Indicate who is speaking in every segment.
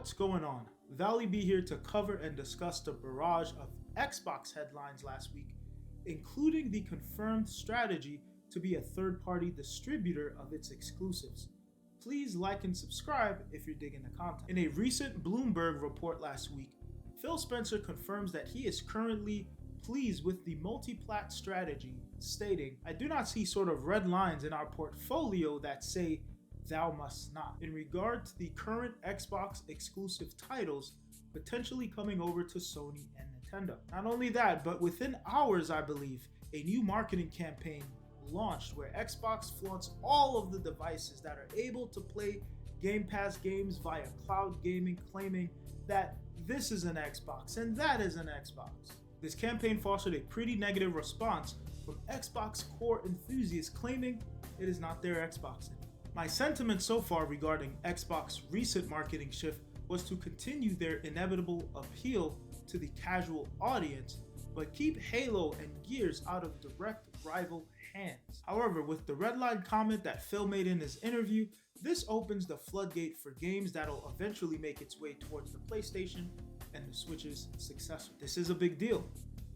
Speaker 1: What's going on? Valley B here to cover and discuss the barrage of Xbox headlines last week, including the confirmed strategy to be a third-party distributor of its exclusives. Please like and subscribe if you're digging the content. In a recent Bloomberg report last week, Phil Spencer confirms that he is currently pleased with the multi-plat strategy, stating, "I do not see sort of red lines in our portfolio that say thou must not." In regard to the current Xbox exclusive titles potentially coming over to Sony and Nintendo. Not only that, but within hours, I believe, a new marketing campaign launched where Xbox flaunts all of the devices that are able to play Game Pass games via cloud gaming, claiming that this is an Xbox and that is an Xbox. This campaign fostered a pretty negative response from Xbox core enthusiasts claiming it is not their Xbox anymore. My sentiment so far regarding Xbox's recent marketing shift was to continue their inevitable appeal to the casual audience, but keep Halo and Gears out of direct rival hands. However, with the redline comment that Phil made in his interview, this opens the floodgate for games that'll eventually make its way towards the PlayStation and the Switch's successor. This is a big deal.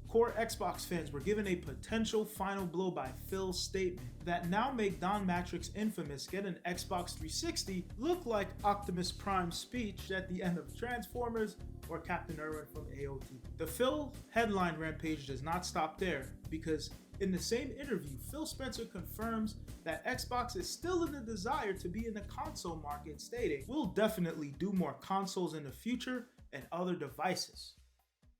Speaker 1: Core Xbox fans were given a potential final blow by Phil's statement that now make Don Matrix Infamous get an Xbox 360 look like Optimus Prime's speech at the end of Transformers or Captain Irwin from AOT. The Phil headline rampage does not stop there, because in the same interview, Phil Spencer confirms that Xbox is still in the desire to be in the console market, stating, "We'll definitely do more consoles in the future and other devices,"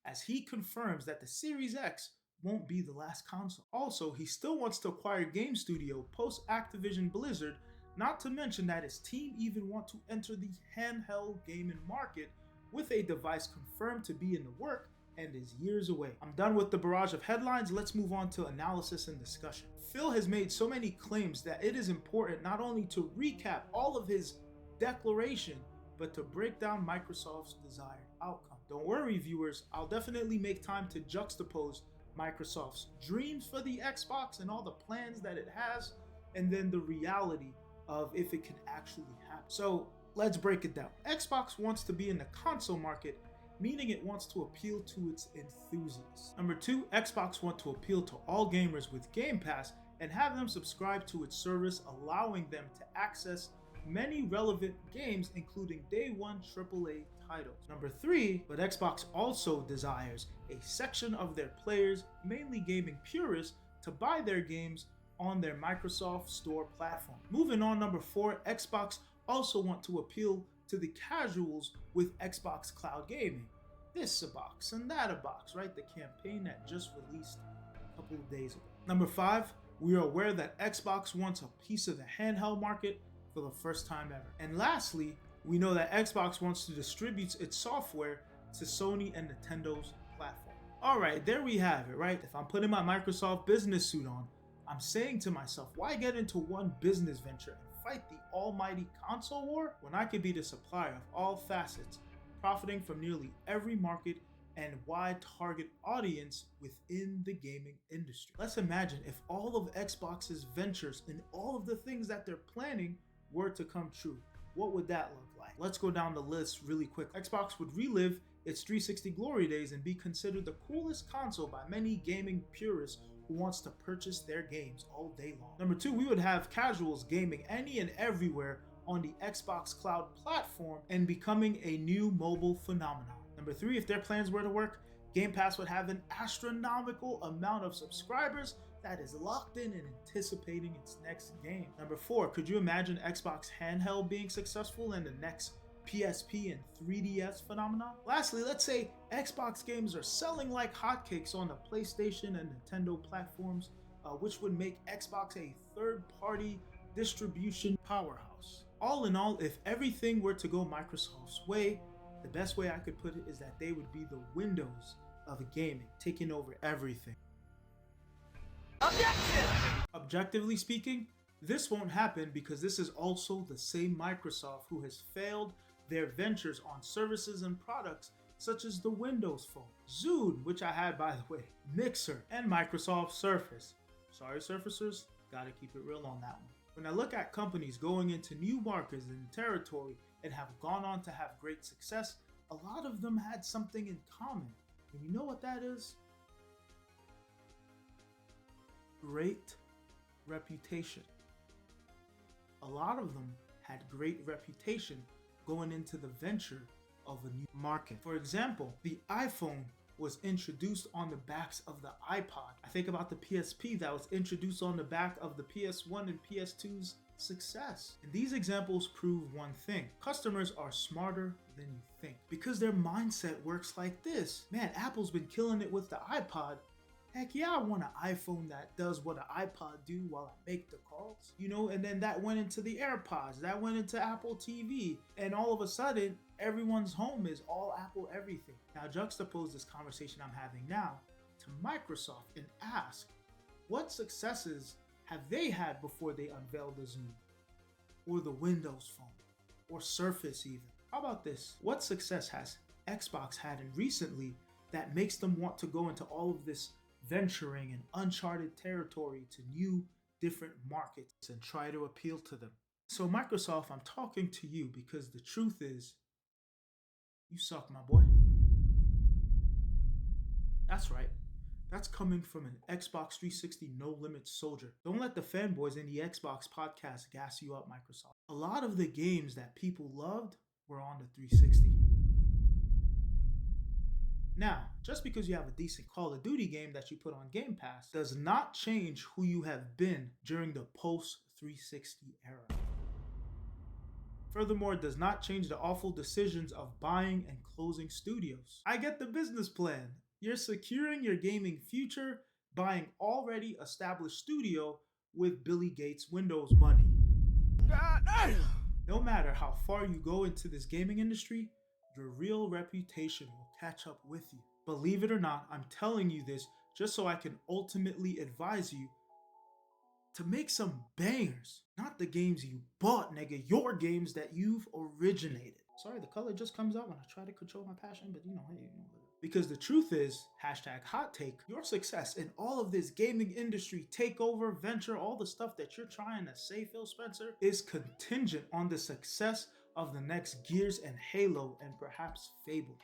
Speaker 1: as he confirms that the Series X won't be the last console. Also, he still wants to acquire Game Studio post Activision Blizzard, not to mention that his team even want to enter the handheld gaming market with a device confirmed to be in the work and is years away. I'm done with the barrage of headlines, let's move on to analysis and discussion. Phil has made so many claims that it is important not only to recap all of his declaration, but to break down Microsoft's desired outcome. Don't worry, viewers, I'll definitely make time to juxtapose Microsoft's dreams for the Xbox and all the plans that it has, and then the reality of if it can actually happen. So let's break it down. Xbox wants to be in the console market, meaning it wants to appeal to its enthusiasts. Number two, Xbox want to appeal to all gamers with Game Pass and have them subscribe to its service, allowing them to access many relevant games, including day one AAA titles. Number three, but Xbox also desires a section of their players, mainly gaming purists, to buy their games on their Microsoft Store platform. Moving on, number four, Xbox also want to appeal to the casuals with Xbox Cloud Gaming. This a box and that a box, right? The campaign that just released a couple of days ago. Number five, we are aware that Xbox wants a piece of the handheld market for the first time ever. And lastly, we know that Xbox wants to distribute its software to Sony and Nintendo's platform. Alright, there we have it, right? If I'm putting my Microsoft business suit on, I'm saying to myself, why get into one business venture and fight the almighty console war when I could be the supplier of all facets, profiting from nearly every market and wide target audience within the gaming industry? Let's imagine if all of Xbox's ventures and all of the things that they're planning were to come true. What would that look like? Let's go down the list really quick. Xbox would relive its 360 glory days and be considered the coolest console by many gaming purists who wants to purchase their games all day long. Number two, we would have casuals gaming any and everywhere on the Xbox Cloud platform and becoming a new mobile phenomenon. Number three, if their plans were to work, Game Pass would have an astronomical amount of subscribers that is locked in and anticipating its next game. Number four, could you imagine Xbox handheld being successful in the next PSP and 3DS phenomenon? Lastly, let's say Xbox games are selling like hotcakes on the PlayStation and Nintendo platforms, which would make Xbox a third-party distribution powerhouse. All in all, if everything were to go Microsoft's way, the best way I could put it is that they would be the Windows of gaming, taking over everything. Objectively speaking, this won't happen because this is also the same Microsoft who has failed their ventures on services and products such as the Windows Phone, Zune, which I had by the way, Mixer, and Microsoft Surface. Sorry Surfacers, gotta keep it real on that one. When I look at companies going into new markets and territory and have gone on to have great success, a lot of them had something in common. And you know what that is? Great reputation. A lot of them had great reputation going into the venture of a new market. For example, the iPhone was introduced on the backs of the iPod. I think about the PSP that was introduced on the back of the PS1 and PS2's success. And these examples prove one thing: customers are smarter than you think, because their mindset works like this. Man, Apple's been killing it with the iPod. Heck yeah, I want an iPhone that does what an iPod do while I make the calls. You know, and then that went into the AirPods, that went into Apple TV, and all of a sudden, everyone's home is all Apple everything. Now juxtapose this conversation I'm having now to Microsoft and ask, what successes have they had before they unveiled the Zoom, or the Windows Phone, or Surface even? How about this? What success has Xbox had in recently that makes them want to go into all of this venturing in uncharted territory to new, different markets and try to appeal to them? So Microsoft, I'm talking to you because the truth is, you suck, my boy. That's right. That's coming from an Xbox 360 no limit soldier. Don't let the fanboys in the Xbox podcast gas you up, Microsoft. A lot of the games that people loved were on the 360. Now, just because you have a decent Call of Duty game that you put on Game Pass does not change who you have been during the post 360 era. Furthermore, it does not change the awful decisions of buying and closing studios. I get the business plan. You're securing your gaming future, buying already established studio with Billy Gates' Windows money. No matter how far you go into this gaming industry, your real reputation will catch up with you. Believe it or not, I'm telling you this just so I can ultimately advise you to make some bangers. Not the games you bought, nigga. Your games that you've originated. Sorry, the color just comes out when I try to control my passion, but you know, hey, because the truth is, hashtag hot take, your success in all of this gaming industry takeover, venture, all the stuff that you're trying to say, Phil Spencer, is contingent on the success of the next Gears and Halo and perhaps Fable.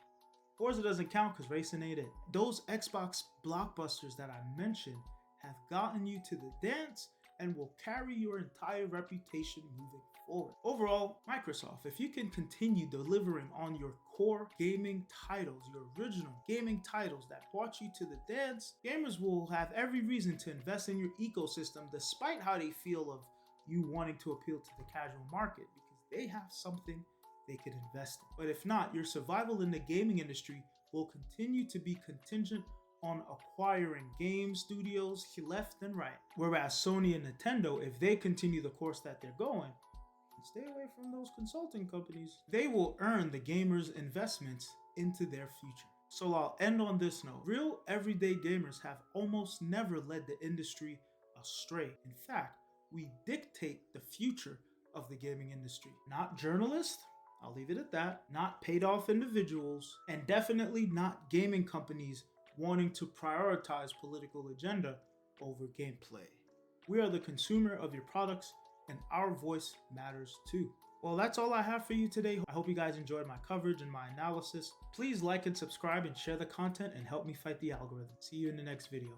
Speaker 1: Forza doesn't count because racing ain't it. Those Xbox blockbusters that I mentioned have gotten you to the dance and will carry your entire reputation moving forward. Overall, Microsoft, if you can continue delivering on your core gaming titles, your original gaming titles that brought you to the dance, gamers will have every reason to invest in your ecosystem despite how they feel of you wanting to appeal to the casual market, because they have something they could invest in. But if not, your survival in the gaming industry will continue to be contingent on acquiring game studios left and right. Whereas Sony and Nintendo, if they continue the course that they're going, and stay away from those consulting companies, they will earn the gamers' investments into their future. So I'll end on this note. Real everyday gamers have almost never led the industry astray. In fact, we dictate the future of the gaming industry. Not journalists, I'll leave it at that, not paid off individuals, and definitely not gaming companies wanting to prioritize political agenda over gameplay. We are the consumer of your products, and our voice matters too. Well, that's all I have for you today. I hope you guys enjoyed my coverage and my analysis. Please like and subscribe and share the content and help me fight the algorithm. See you in the next video.